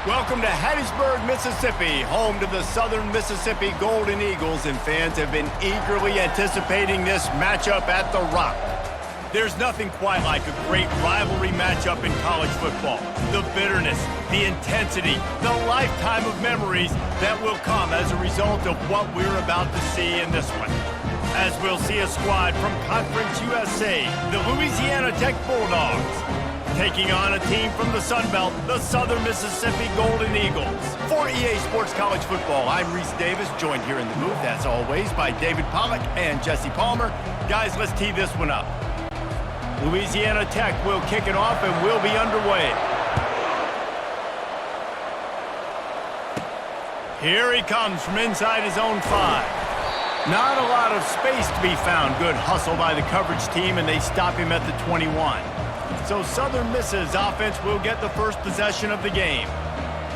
Welcome to Hattiesburg, Mississippi, home to the Southern Mississippi Golden Eagles, and fans have been eagerly anticipating this matchup at the Rock. There's nothing quite like a great rivalry matchup in college football. The bitterness, the intensity, the lifetime of memories that will come as a result of what we're about to see in this one. As we'll see a squad from Conference USA, the Louisiana Tech Bulldogs, taking on a team from the Sun Belt, the Southern Mississippi Golden Eagles. For EA Sports College Football, I'm Reese Davis, joined here in the booth, as always, by David Pollack and Jesse Palmer. Guys, let's tee this one up. Louisiana Tech will kick it off and we'll be underway. Here he comes from inside his own 5. Not a lot of space to be found. Good hustle by the coverage team, and they stop him at the 21. So Southern Miss's offense will get the first possession of the game.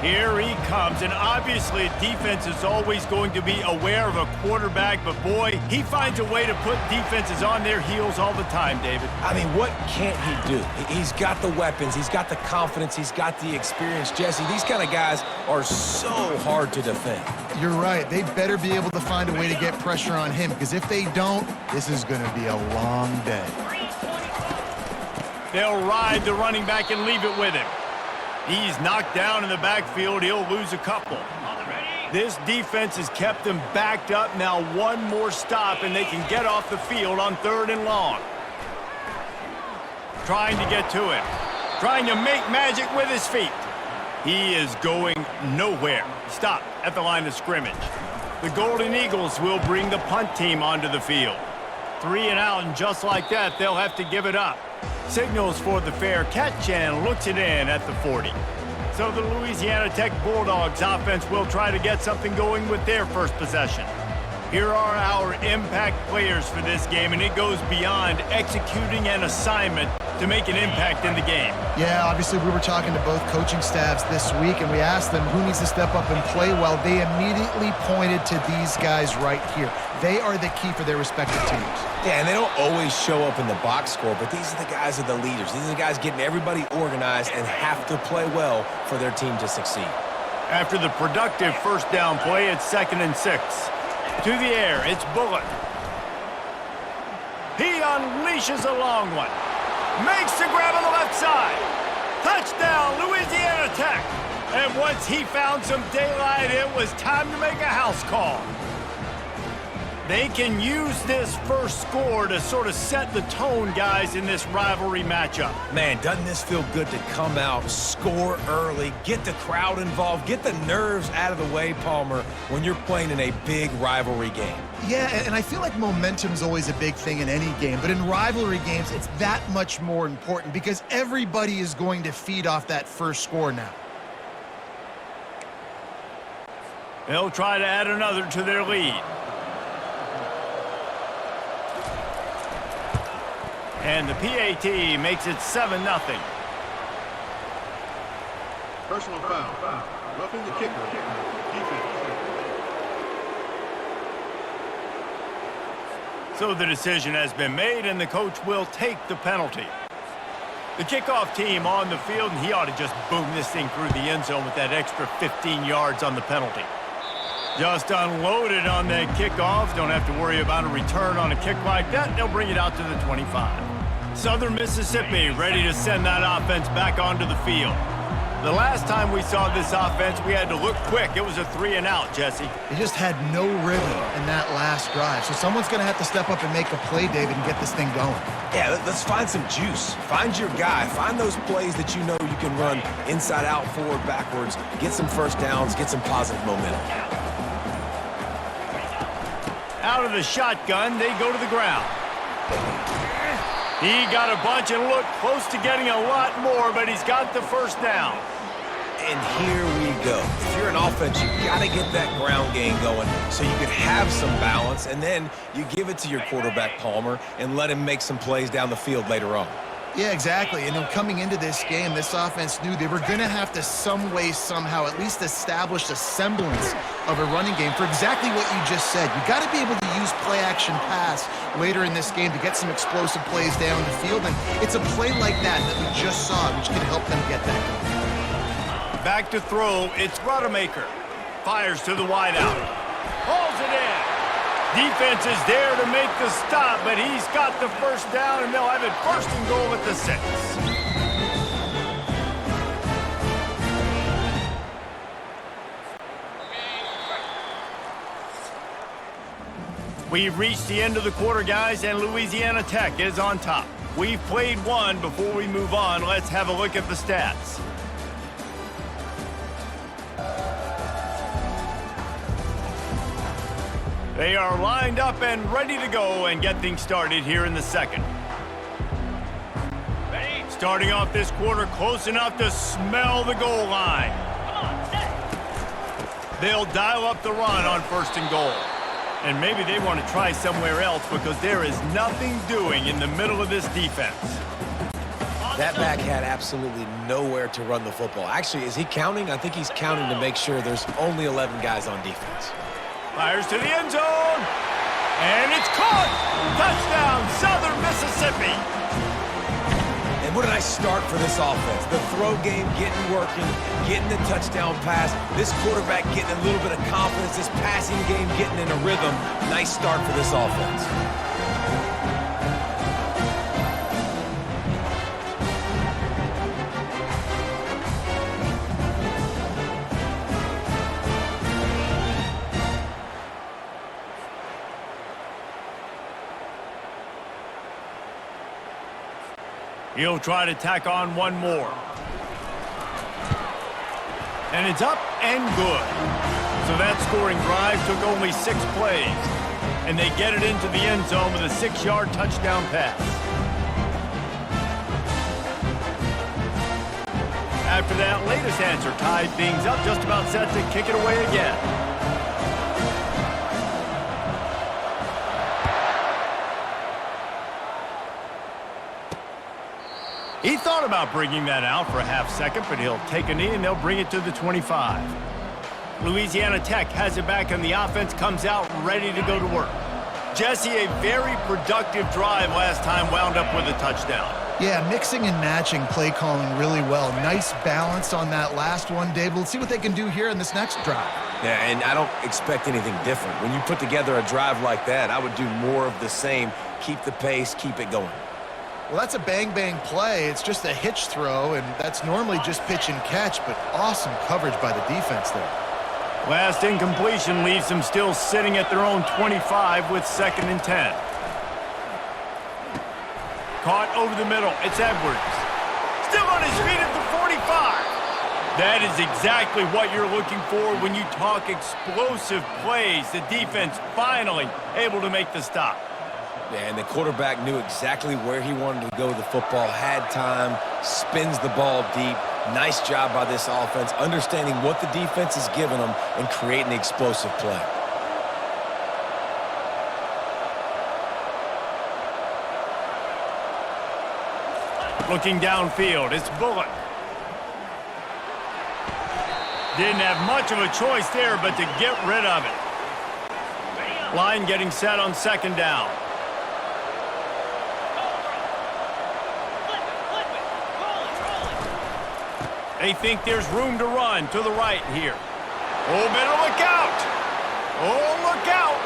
Here he comes, and obviously defense is always going to be aware of a quarterback, but boy, he finds a way to put defenses on their heels all the time, David. I mean, what can't he do? He's got the weapons, he's got the confidence, he's got the experience. Jesse, these kind of guys are so hard to defend. You're right. They better be able to find a way to get pressure on him, because if they don't, this is going to be a long day. They'll ride the running back and leave it with him. He's knocked down in the backfield. He'll lose a couple. This defense has them backed up. Now one more stop, and they can get off the field on 3rd and long. Trying to get to him. Trying to make magic with his feet. He is going nowhere. Stop at the line of scrimmage. The Golden Eagles will bring the punt team onto the field. 3 and out, and just like that, they'll have to give it up. Signals for the fair catch and looks it in at the 40. So the Louisiana Tech Bulldogs offense will try to get something going with their first possession. Here are our impact players for this game, and it goes beyond executing an assignment to make an impact in the game. Yeah, obviously we were talking to both coaching staffs this week, and we asked them who needs to step up and play well. They immediately pointed to these guys right here. They are the key for their respective teams. Yeah, and they don't always show up in the box score, but these are the guys that are the leaders. These are the guys getting everybody organized and have to play well for their team to succeed. After the productive first down play, it's 2nd and 6. To the air, it's Bullock. He unleashes a long one. Makes the grab on the left side. Touchdown, Louisiana Tech. And once he found some daylight, it was time to make a house call. They can use this first score to sort of set the tone, guys, in this rivalry matchup. Man, doesn't this feel good to come out, score early, get the crowd involved, get the nerves out of the way, Palmer, when you're playing in a big rivalry game? Yeah, and I feel like momentum's always a big thing in any game, but in rivalry games, it's that much more important because everybody is going to feed off that first score now. They'll try to add another to their lead. And the PAT makes it 7-0. Personal foul. Roughing the kicker. Defense. So the decision has been made, and the coach will take the penalty. The kickoff team on the field, and he ought to just boom this thing through the end zone with that extra 15 yards on the penalty. Just unloaded on that kickoff. Don't have to worry about a return on a kick like that. They'll bring it out to the 25. Southern Mississippi ready to send that offense back onto the field. The last time we saw this offense, we had to look quick. It was a 3 and out, Jesse. They just had no rhythm in that last drive. So someone's going to have to step up and make a play, David, and get this thing going. Yeah, let's find some juice. Find your guy. Find those plays that you know you can run inside out, forward, backwards. Get some first downs. Get some positive momentum. Out of the shotgun, they go to the ground. He got a bunch and looked close to getting a lot more, but he's got the first down. And here we go. If you're an offense, you got to get that ground game going so you can have some balance, and then you give it to your quarterback, Palmer, and let him make some plays down the field later on. Yeah, exactly. And then coming into this game, this offense knew they were going to have to some way, somehow, at least establish a semblance of a running game for exactly what you just said. You got to be able to use play-action pass later in this game to get some explosive plays down the field. And it's a play like that that we just saw, which can help them get that going. Back to throw, it's Rodemaker. Fires to the wideout. Hauls it in. Defense is there to make the stop, but he's got the first down, and they'll have it first and goal at the 6. We've reached the end of the quarter, guys, and Louisiana Tech is on top. We've played one. Before we move on, let's have a look at the stats. They are lined up and ready to go and get things started here in the second. Starting off this quarter close enough to smell the goal line. They'll dial up the run on first and goal. And maybe they want to try somewhere else because there is nothing doing in the middle of this defense. That back had absolutely nowhere to run the football. Actually, is he counting? I think he's counting to make sure there's only 11 guys on defense. Fires to the end zone. And it's caught. Touchdown, Southern Mississippi. And what a nice start for this offense. The throw game getting working, getting the touchdown pass. This quarterback getting a little bit of confidence. This passing game getting in a rhythm. Nice start for this offense. He'll try to tack on one more. And it's up and good. So that scoring drive took only 6 plays. And they get it into the end zone with a 6-yard touchdown pass. After that latest answer tied things up, just about set to kick it away again. He thought about bringing that out for a half second, but he'll take a knee and they'll bring it to the 25. Louisiana Tech has it back and the offense comes out ready to go to work. Jesse, a very productive drive last time, wound up with a touchdown. Yeah, mixing and matching play calling really well. Nice balance on that last one, Dave. Let's see what they can do here in this next drive. Yeah, and I don't expect anything different. When you put together a drive like that, I would do more of the same. Keep the pace, keep it going. Well, that's a bang-bang play. It's just a hitch throw, and that's normally just pitch and catch, but awesome coverage by the defense there. Last incompletion leaves them still sitting at their own 25 with 2nd and 10. Caught over the middle. It's Edwards. Still on his feet at the 45. That is exactly what you're looking for when you talk explosive plays. The defense finally able to make the stop. Yeah, and the quarterback knew exactly where he wanted to go with the football, had time, spins the ball deep. Nice job by this offense, understanding what the defense is giving them and creating the explosive play. Looking downfield, it's Bullock. Didn't have much of a choice there, but to get rid of it. Line getting set on 2nd down. They think there's room to run to the right here. Oh, better look out. Oh, look out.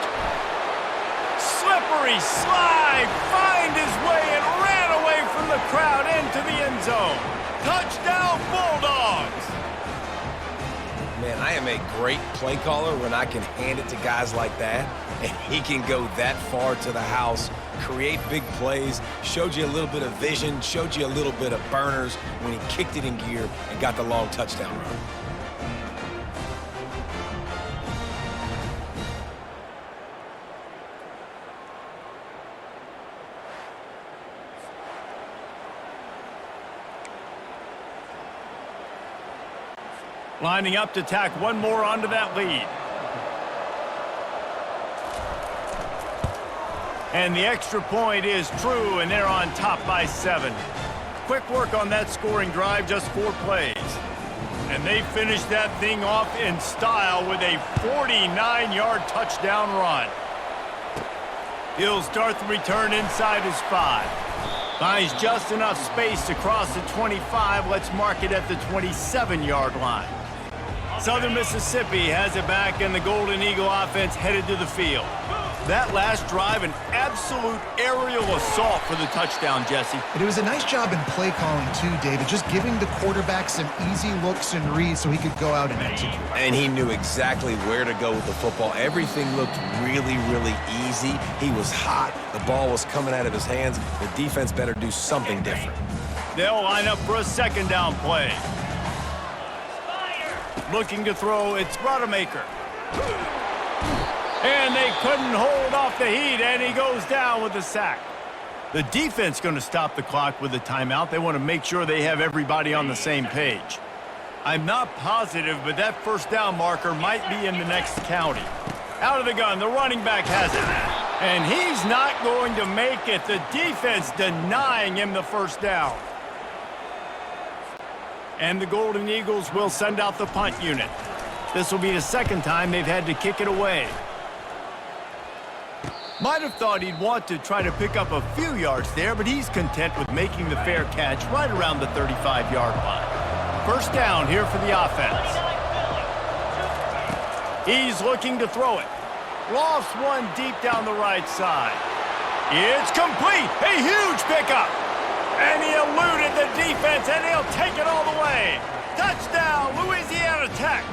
Slippery slide. Find his way and ran away from the crowd into the end zone. Touchdown, Bulldogs. Man, I am a great play caller when I can hand it to guys like that, and he can go that far to the house, create big plays, showed you a little bit of vision, showed you a little bit of burners when he kicked it in gear and got the long touchdown run. Lining up to tack one more onto that lead. And the extra point is true, and they're on top by 7. Quick work on that scoring drive, just 4 plays. And they finish that thing off in style with a 49-yard touchdown run. He'll start the return inside his 5. Finds just enough space to cross the 25. Let's mark it at the 27-yard line. Southern Mississippi has it back, and the Golden Eagle offense headed to the field. That last drive, an absolute aerial assault for the touchdown, Jesse. And it was a nice job in play calling, too, David, just giving the quarterback some easy looks and reads so he could go out and execute. And he knew exactly where to go with the football. Everything looked really, really easy. He was hot. The ball was coming out of his hands. The defense better do something different. They'll line up for a second down play. Looking to throw, it's Rodemaker. And they couldn't hold off the heat, and he goes down with a sack. The defense going to stop the clock with a timeout. They want to make sure they have everybody on the same page. I'm not positive, but that first down marker might be in the next county. Out of the gun, the running back has it. And he's not going to make it. The defense denying him the first down. And the Golden Eagles will send out the punt unit. This will be the second time they've had to kick it away. Might have thought he'd want to try to pick up a few yards there, but he's content with making the fair catch right around the 35-yard line. First down here for the offense. He's looking to throw it. Lost one deep down the right side. It's complete. A huge pickup. And he eluded the defense, and he'll take it all the way. Touchdown, Louisiana Tech.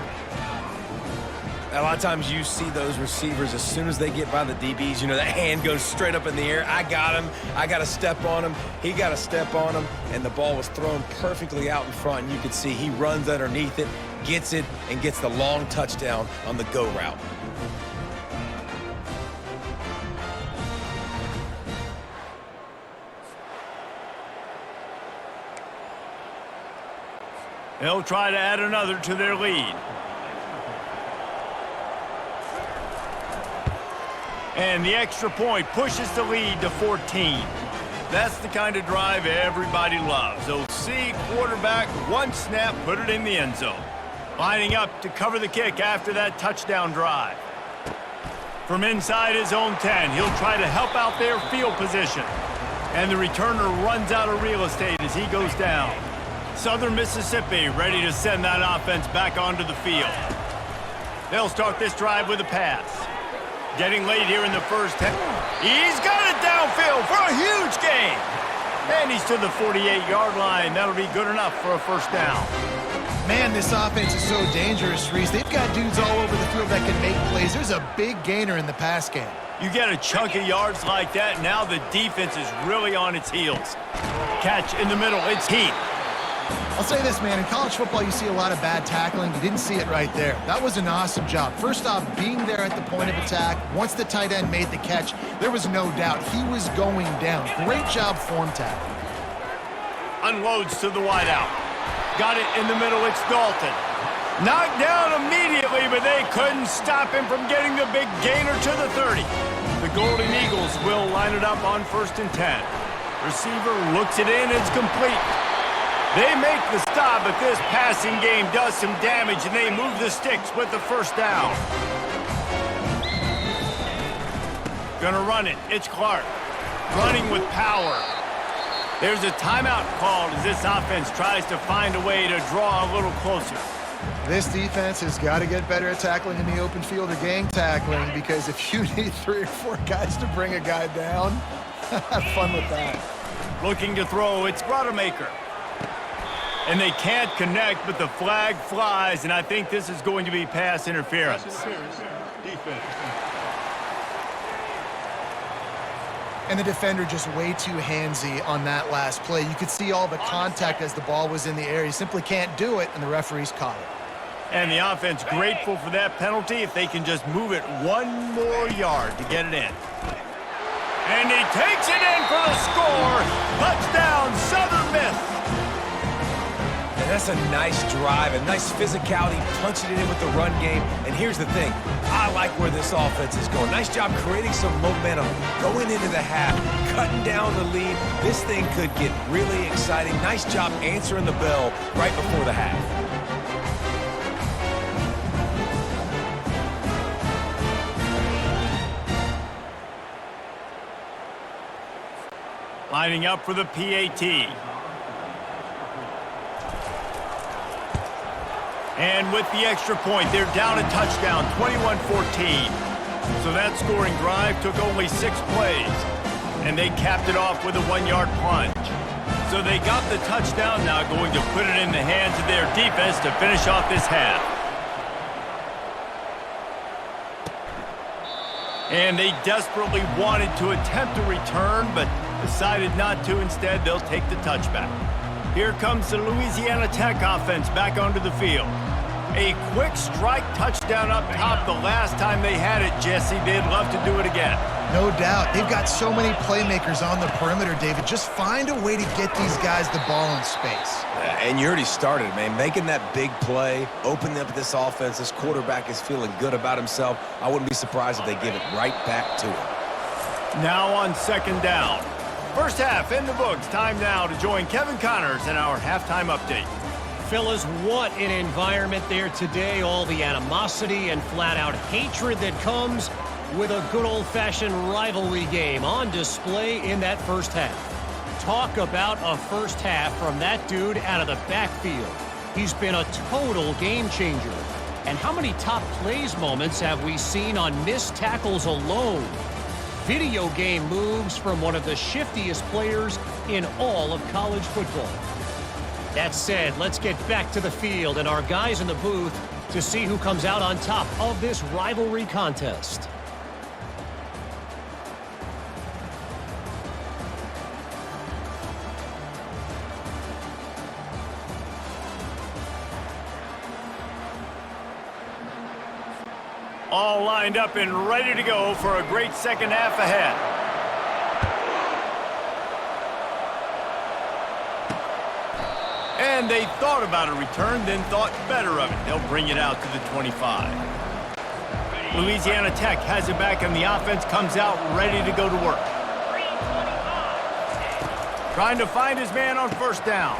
A lot of times you see those receivers, as soon as they get by the DBs, you know, that hand goes straight up in the air. I got him. I got to step on him. He got to step on him. And the ball was thrown perfectly out in front. And you could see he runs underneath it, gets it, and gets the long touchdown on the go route. They'll try to add another to their lead. And the extra point pushes the lead to 14. That's the kind of drive everybody loves. OC, quarterback, one snap, put it in the end zone. Lining up to cover the kick after that touchdown drive. From inside his own 10, he'll try to help out their field position. And the returner runs out of real estate as he goes down. Southern Mississippi ready to send that offense back onto the field. They'll start this drive with a pass. Getting late here in the first half. He's got it downfield for a huge gain. And he's to the 48-yard line. That'll be good enough for a first down. Man, this offense is so dangerous, Reese. They've got dudes all over the field that can make plays. There's a big gainer in the pass game. You get a chunk of yards like that, now the defense is really on its heels. Catch in the middle, it's Heat. I'll say this, man, in college football you see a lot of bad tackling. You didn't see it right there. That was an awesome job. First off, being there at the point of attack. Once the tight end made the catch, there was no doubt he was going down. Great job form tackling. Unloads to the wideout. Got it in the middle, it's Dalton. Knocked down immediately, but they couldn't stop him from getting the big gainer to the 30. The Golden Eagles will line it up on 1st and 10. Receiver looks it in, it's complete. They make the stop, but this passing game does some damage, and they move the sticks with the first down. Gonna run it. It's Clark. Running with power. There's a timeout called as this offense tries to find a way to draw a little closer. This defense has got to get better at tackling in the open field or gang tackling, because if you need 3 or 4 guys to bring a guy down, have fun with that. Looking to throw, it's Rodemaker. And they can't connect, but the flag flies, and I think this is going to be pass interference. Defense. And the defender just way too handsy on that last play. You could see all the contact as the ball was in the air. He simply can't do it, and the referees caught it. And the offense grateful for that penalty if they can just move it 1 more yard to get it in. And he takes it in for the score. Touchdown, Southern Miss. And that's a nice drive, a nice physicality, punching it in with the run game. And here's the thing, I like where this offense is going. Nice job creating some momentum, going into the half, cutting down the lead. This thing could get really exciting. Nice job answering the bell right before the half. Line lining up for the PAT. And with the extra point, they're down a touchdown, 21-14. So that scoring drive took only 6 plays. And they capped it off with a 1-yard plunge. So they got the touchdown, now going to put it in the hands of their defense to finish off this half. And they desperately wanted to attempt a return, but decided not to. Instead, they'll take the touchback. Here comes the Louisiana Tech offense back onto the field. A quick strike touchdown up top the last time they had it, Jesse. They'd love to do it again. No doubt. They've got so many playmakers on the perimeter, David. Just find a way to get these guys the ball in space. And you already started, man. Making that big play, opening up this offense. This quarterback is feeling good about himself. I wouldn't be surprised if they give it right back to him. Now on second down. First half in the books. Time now to join Kevin Connors in our halftime update. Fellas, what an environment there today. All the animosity and flat-out hatred that comes with a good old-fashioned rivalry game on display in that first half. Talk about a first half from that dude out of the backfield. He's been a total game changer. And how many top plays moments have we seen on missed tackles alone? Video game moves from one of the shiftiest players in all of college football. That said, let's get back to the field and our guys in the booth to see who comes out on top of this rivalry contest. All lined up and ready to go for a great second half ahead. And they thought about a return, then thought better of it. They'll bring it out to the 25. Louisiana Tech has it back, and the offense comes out ready to go to work. Trying to find his man on first down.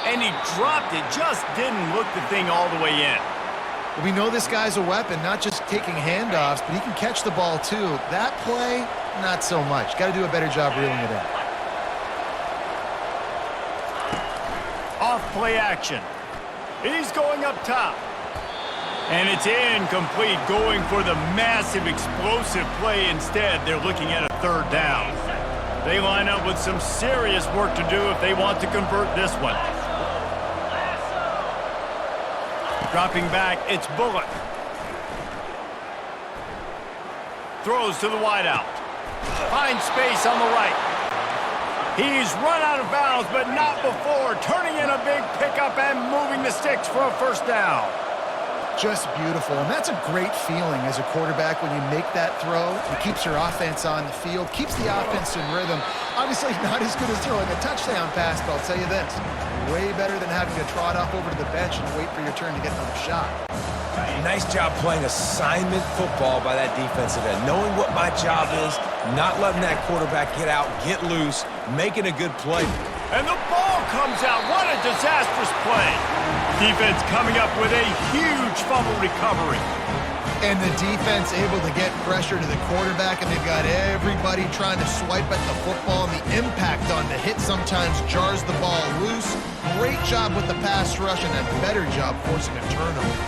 And he dropped it, just didn't look the thing all the way in. We know this guy's a weapon, not just taking handoffs, but he can catch the ball too. That play, not so much. Got to do a better job reeling it in. Off play action. He's going up top. And it's incomplete, going for the massive explosive play instead. They're looking at a third down. They line up with some serious work to do if they want to convert this one. Dropping back, it's Bullock. Throws to the wideout. Finds space on the right. He's run out of bounds, but not before. Turning in a big pickup and moving the sticks for a first down. Just beautiful, and that's a great feeling as a quarterback when you make that throw. It keeps your offense on the field, keeps the offense in rhythm. Obviously not as good as throwing a touchdown pass, but I'll tell you this, way better than having to trot off over to the bench and wait for your turn to get another shot. Nice job playing assignment football by that defensive end. Knowing what my job is, not letting that quarterback get out, get loose, making a good play. And the ball comes out. What a disastrous play. Defense coming up with a huge fumble recovery. And the defense able to get pressure to the quarterback, and they've got everybody trying to swipe at the football, and the impact on the hit sometimes jars the ball loose. Great job with the pass rush, and a better job forcing a turnover.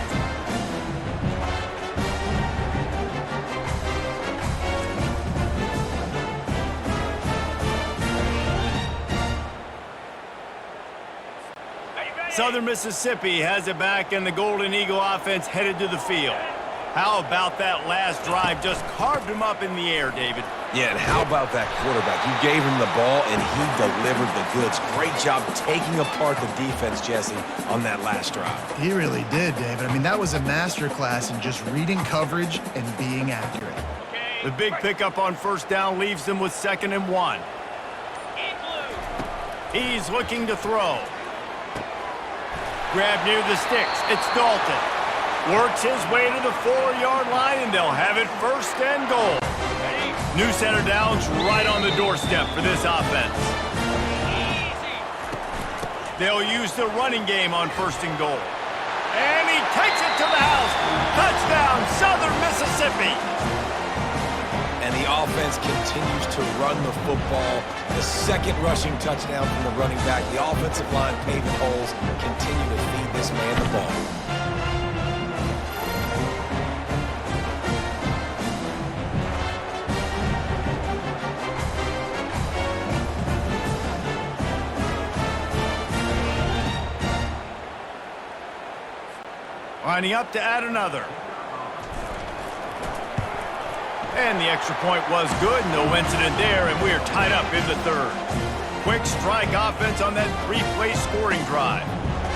Southern Mississippi has it back, and the Golden Eagle offense headed to the field. How about that last drive? Just carved him up in the air, David. Yeah, and how about that quarterback? You gave him the ball, and he delivered the goods. Great job taking apart the defense, Jesse, on that last drive. He really did, David. I mean, that was a masterclass in just reading coverage and being accurate. The big pickup on first down leaves them with 2nd and 1. He's looking to throw. Grab near the sticks. It's Dalton. Works his way to the 4-yard line, and they'll have it 1st and goal. New center downs right on the doorstep for this offense. They'll use the running game on 1st and goal. And he takes it to the house. Touchdown, Southern Mississippi. And And the offense continues to run the football. The second rushing touchdown from the running back. The offensive line paving holes. Continue to feed this man the ball. Lining up to add another. And the extra point was good. No incident there, and we are tied up in the third. Quick strike offense on that three-play scoring drive.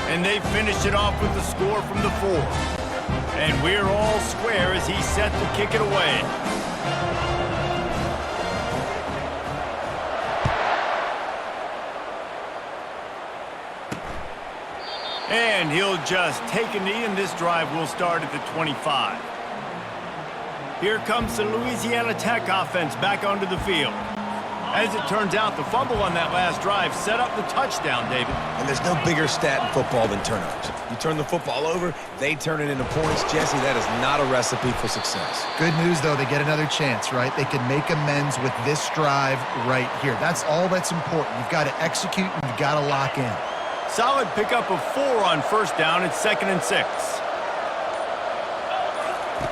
And they finished it off with the score from the 4. And we're all square as he's set to kick it away. And he'll just take a knee, and this drive will start at the 25. Here comes the Louisiana Tech offense back onto the field. As it turns out, the fumble on that last drive set up the touchdown, David. And there's no bigger stat in football than turnovers. You turn the football over, they turn it into points. Jesse, that is not a recipe for success. Good news, though, they get another chance, right? They can make amends with this drive right here. That's all that's important. You've got to execute, and you've got to lock in. Solid pickup of 4 on first down. It's 2nd and 6.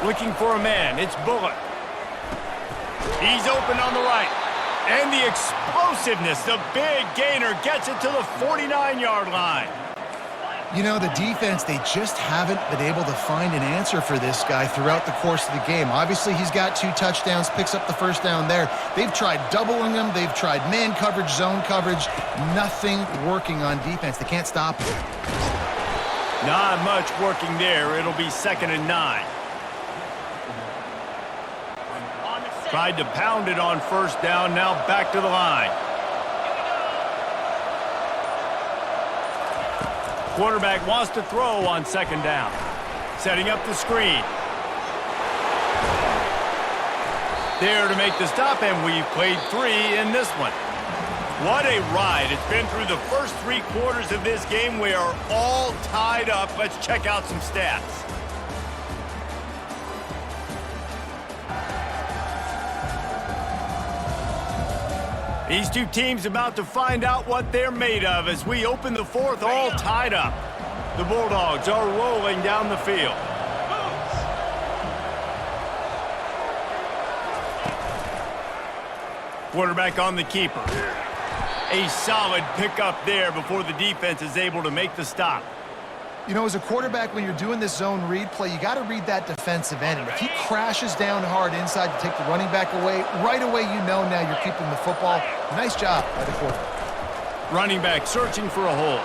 Looking for a man. It's Bullock. He's open on the right. And the explosiveness, the big gainer gets it to the 49-yard line. You know, the defense, they just haven't been able to find an answer for this guy throughout the course of the game. Obviously, he's got 2 touchdowns, picks up the first down there. They've tried doubling him. They've tried man coverage, zone coverage. Nothing working on defense. They can't stop him. Not much working there. It'll be 2nd and 9. Tried to pound it on first down. Now back to the line. Quarterback wants to throw on 2nd down. Setting up the screen. There to make the stop, and we've played 3 in this one. What a ride. It's been through the first 3 quarters of this game. We are all tied up. Let's check out some stats. These two teams about to find out what they're made of as we open the 4th, all tied up. The Bulldogs are rolling down the field. Quarterback on the keeper. A solid pickup there before the defense is able to make the stop. You know, as a quarterback, when you're doing this zone read play, you got to read that defensive end. And if he crashes down hard inside to take the running back away, right away you know now you're keeping the football. Nice job by the quarterback. Running back searching for a hole.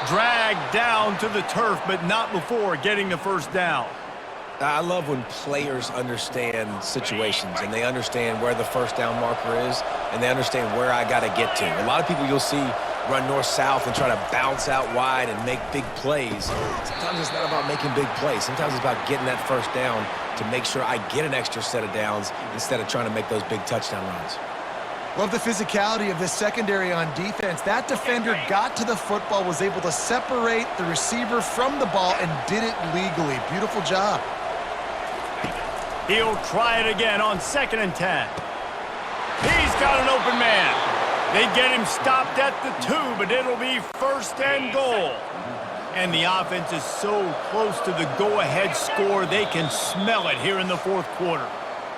Dragged down to the turf, but not before getting the first down. I love when players understand situations and they understand where the first down marker is and they understand where I got to get to. A lot of people you'll see run north-south and try to bounce out wide and make big plays. Sometimes it's not about making big plays. Sometimes it's about getting that first down to make sure I get an extra set of downs instead of trying to make those big touchdown runs. Love the physicality of this secondary on defense. That defender got to the football, was able to separate the receiver from the ball, and did it legally. Beautiful job. He'll try it again on 2nd and 10. He's got an open man. They get him stopped at the 2, but it'll be 1st and goal. And the offense is so close to the go-ahead score, they can smell it here in the 4th quarter.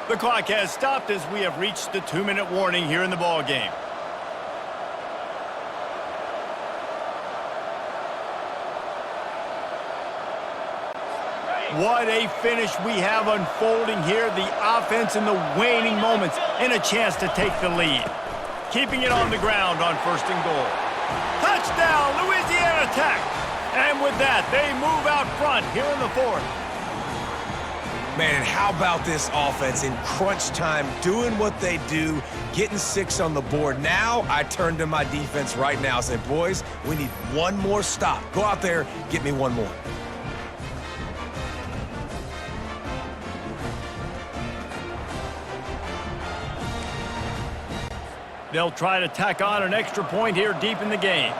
The clock has stopped as we have reached the 2-minute warning here in the ball game. What a finish we have unfolding here. The offense in the waning moments and a chance to take the lead. Keeping it on the ground on 1st and goal. Touchdown, Louisiana Tech! And with that, they move out front here in the 4th. Man, and how about this offense in crunch time, doing what they do, getting 6 on the board. Now I turn to my defense right now and say, boys, we need one more stop. Go out there, get me one more. They'll try to tack on an extra point here deep in the game.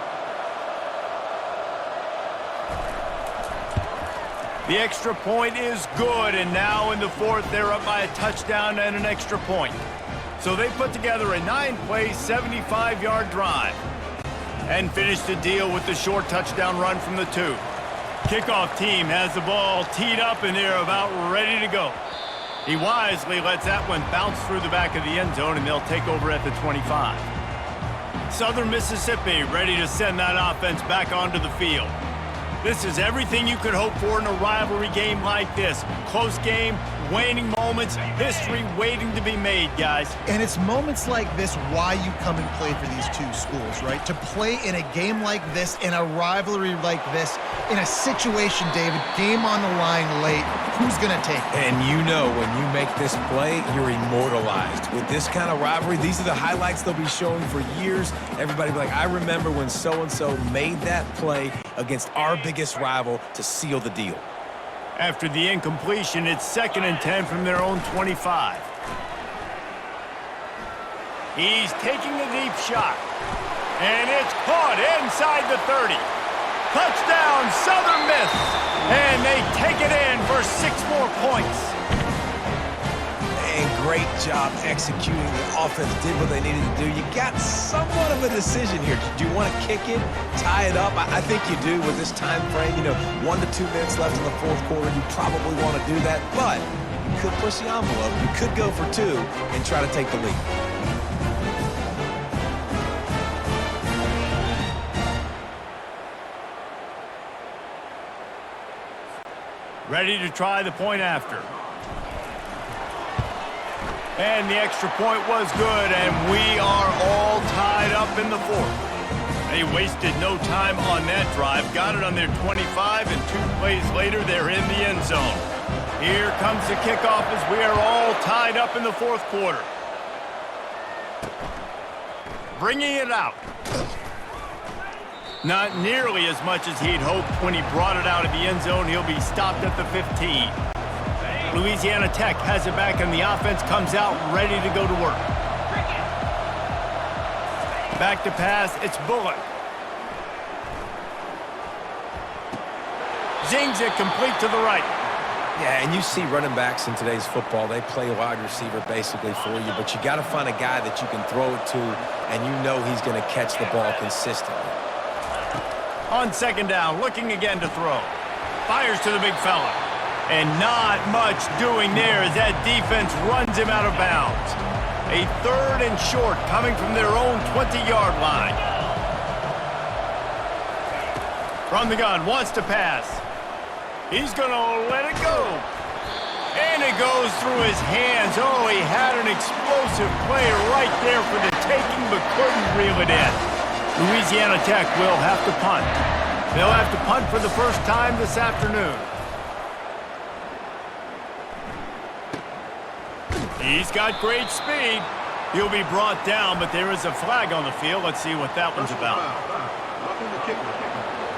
The extra point is good, and now in the fourth, they're up by a touchdown and an extra point. So they put together a 9-play, 75-yard drive and finish the deal with the short touchdown run from the 2. Kickoff team has the ball teed up, and they're about ready to go. He wisely lets that one bounce through the back of the end zone, and they'll take over at the 25. Southern Mississippi ready to send that offense back onto the field. This is everything you could hope for in a rivalry game like this. Close game, waning moments, history waiting to be made, guys. And it's moments like this why you come and play for these two schools, right? To play in a game like this, in a rivalry like this, in a situation, David, game on the line late, who's going to take it? And you know when you make this play, you're immortalized. With this kind of rivalry, these are the highlights they'll be showing for years. Everybody will be like, I remember when so-and-so made that play against our biggest rival to seal the deal. After the incompletion, it's 2nd and 10 from their own 25. He's taking a deep shot. And it's caught inside the 30. Touchdown, Southern Miss. And they take it in for 6 more points. And great job executing. The offense did what they needed to do. You got somewhat of a decision here. Do you want to kick it, tie it up? I think you do with this time frame. 1 to 2 minutes left in the fourth quarter. You probably want to do that, but you could push the envelope. You could go for 2 and try to take the lead. Ready to try the point after. And the extra point was good, and we are all tied up in the fourth. They wasted no time on that drive, got it on their 25, and 2 plays later, they're in the end zone. Here comes the kickoff as we are all tied up in the fourth quarter. Bringing it out. Not nearly as much as he'd hoped when he brought it out of the end zone. He'll be stopped at the 15. Louisiana Tech has it back, and the offense comes out ready to go to work. Back to pass, it's Bullock. Zings it complete to the right. Yeah, and you see running backs in today's football, they play wide receiver basically for you, but you got to find a guy that you can throw it to, and you know he's going to catch the ball consistently. On 2nd down, looking again to throw. Fires to the big fella. And not much doing there as that defense runs him out of bounds. A 3rd and short coming from their own 20-yard line. From the gun, wants to pass. He's going to let it go. And it goes through his hands. Oh, he had an explosive play right there for the taking, but couldn't reel it in. Louisiana Tech will have to punt. They'll have to punt for the first time this afternoon. He's got great speed. He'll be brought down, but there is a flag on the field. Let's see what that one's about. Roughing the kicker.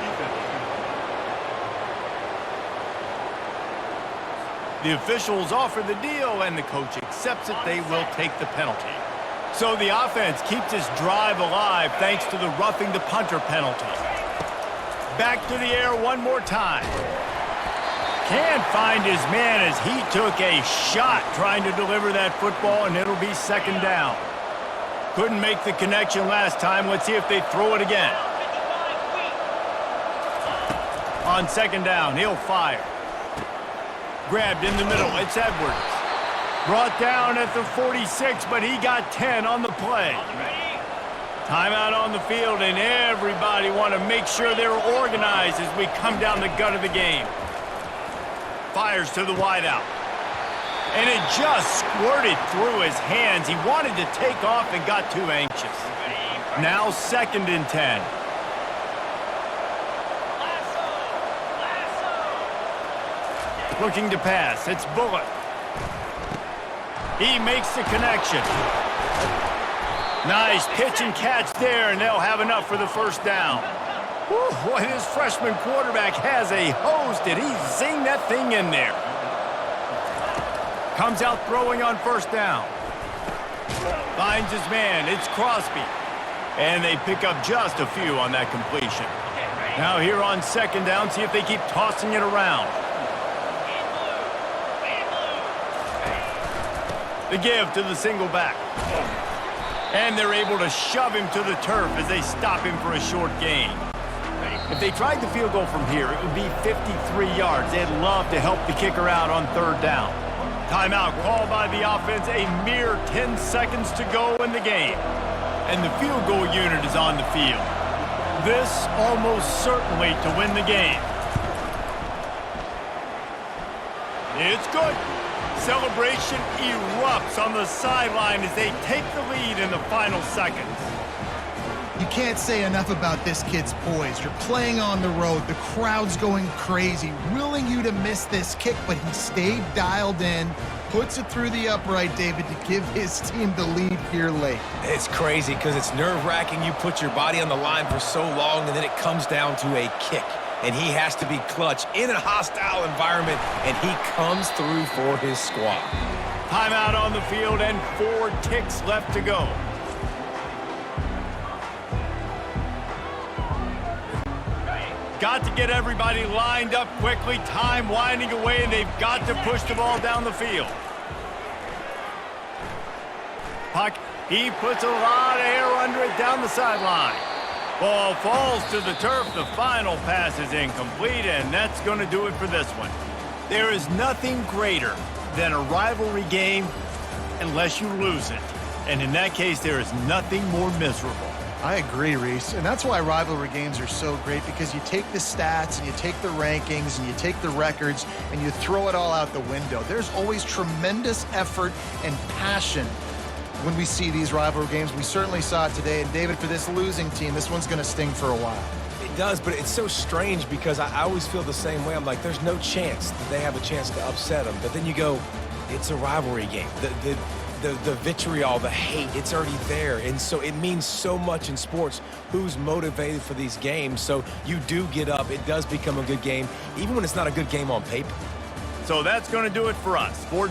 Defense. The officials offer the deal, and the coach accepts it. They will take the penalty. So the offense keeps this drive alive thanks to the roughing the punter penalty. Back to the air one more time. Can't find his man as he took a shot trying to deliver that football, and it'll be 2nd down. Couldn't make the connection last time. Let's see if they throw it again. On 2nd down, he'll fire. Grabbed in the middle, it's Edwards. Brought down at the 46, but he got 10 on the play. Timeout on the field, and everybody want to make sure they're organized as we come down the gut of the game. Fires to the wideout. And it just squirted through his hands. He wanted to take off and got too anxious. Now 2nd and 10. Looking to pass. It's Bullock. He makes the connection. Nice pitch and catch there, and they'll have enough for the 1st down. Whew, boy, this freshman quarterback has a hose. Did he zing that thing in there? Comes out throwing on 1st down. Finds his man. It's Crosby. And they pick up just a few on that completion. Now here on 2nd down, see if they keep tossing it around. The give to the single back. And they're able to shove him to the turf as they stop him for a short gain. If they tried the field goal from here, it would be 53 yards. They'd love to help the kicker out on third down. Timeout called by the offense, a mere 10 seconds to go in the game. And the field goal unit is on the field. This almost certainly to win the game. It's good. Celebration erupts on the sideline as they take the lead in the final seconds. You can't say enough about this kid's poise. You're playing on the road. The crowd's going crazy, willing you to miss this kick, but he stayed dialed in, puts it through the upright, David, to give his team the lead here late. It's crazy because it's nerve-wracking. You put your body on the line for so long, and then it comes down to a kick. And he has to be clutch in a hostile environment, and he comes through for his squad. Timeout on the field and 4 ticks left to go. Got to get everybody lined up quickly. Time winding away, and they've got to push the ball down the field. Puck, he puts a lot of air under it down the sideline. Ball falls to the turf. The final pass is incomplete, and that's going to do it for this one. There is nothing greater than a rivalry game unless you lose it. And in that case, there is nothing more miserable. I agree, Reese, and that's why rivalry games are so great, because you take the stats and you take the rankings and you take the records and you throw it all out the window. There's always tremendous effort and passion when we see these rivalry games. We certainly saw it today, and David, for this losing team, this one's going to sting for a while. It does, but it's so strange because I always feel the same way. I'm like, there's no chance that they have a chance to upset them, but then you go, it's a rivalry game. The vitriol, the hate, it's already there. And so it means so much in sports who's motivated for these games. So you do get up. It does become a good game, even when it's not a good game on paper. So that's going to do it for us. For